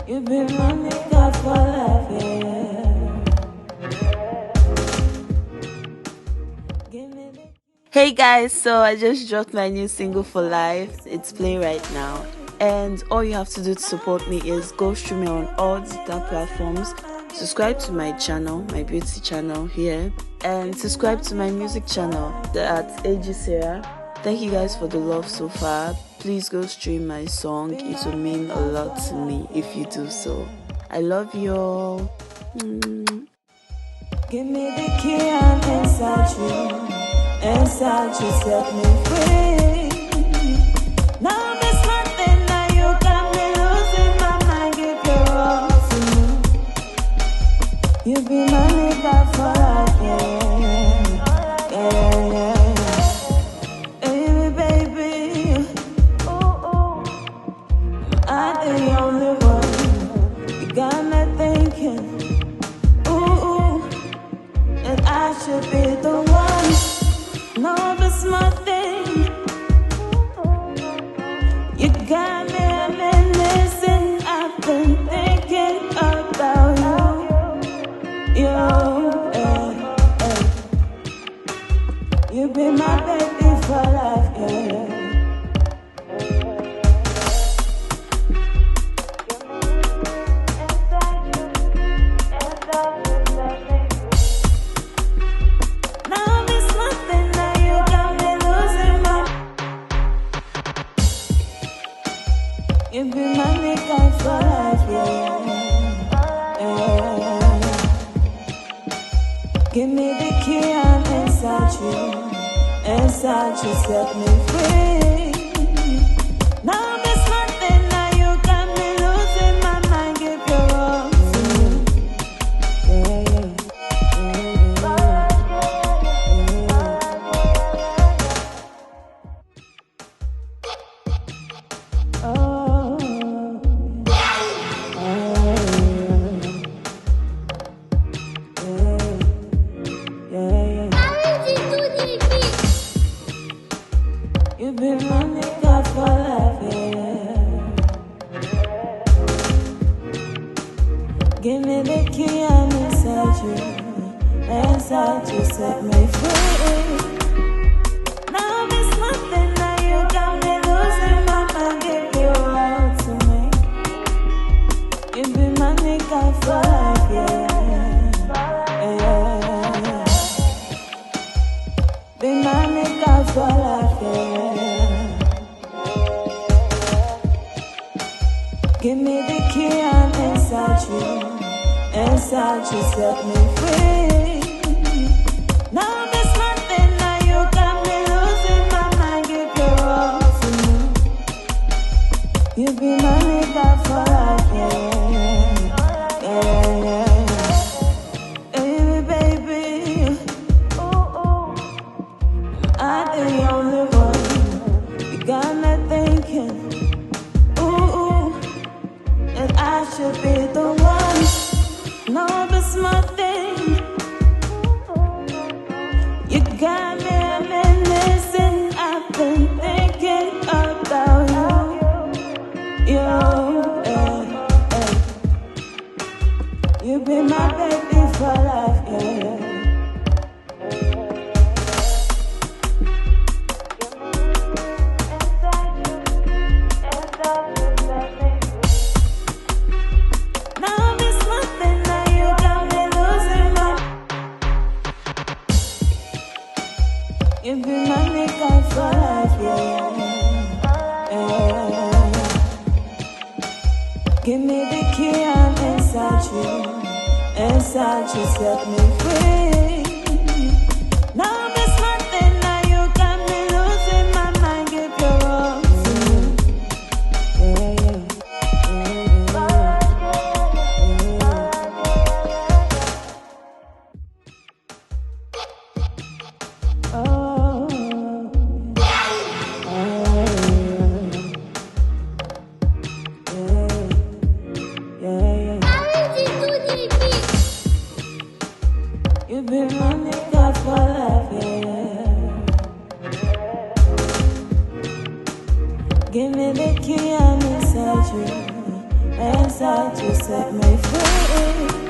You've been my nigga for life, yeah. Hey guys, so I just dropped my new single For Life. It's playing right now. And all you have to do to support me is go stream me on all digital platforms, subscribe to my channel, my beauty channel here, and subscribe to my music channel at AG Sarah. Thank you guys for the love so far. Please go stream my song. It will mean a lot to me if you do so. I love you all. Give me the key, I'm inside you. Inside you set me free. Now there's nothing, now you got me losing my mind. Give your all to me. You be my nigga for life, yeah. Baby, I'm the only one. You got me thinking, that I should be the one. No, it's nothing. You got me reminiscing. I've been thinking about you. You be my baby for life, yeah. You be my nigga for life, yeah. Give me the key, I'm inside you. Inside you set me free. Now there's nothing, now you got me losing my mind. Give your all to me, You be my nigga for life, yeah. Give me the key, I'm inside you. Inside you set me free. Now there's nothing, now you got me losing my mind. Give your all to me. You be my nigga for life, yeah. Be my nigga for life, yeah. Give me the key, I'm inside you. Inside you set me free. Now there's nothing, now you got me losing my mind. Give your all to me. You be my nigga for life, yeah. Baby, I'm the only one. You got me thinking, that I should be the one. No, it's nothing. You got me reminiscing. I've been thinking about you. You be my baby for life, yeah. You be my nigga for life, yeah. Give me the key, I'm inside you. Inside you set me free. Now there's nothing, now you got me losing my mind. Give your all to me, yeah. You be my nigga for life, yeah. Give me the key, I'm inside you. inside to set me free.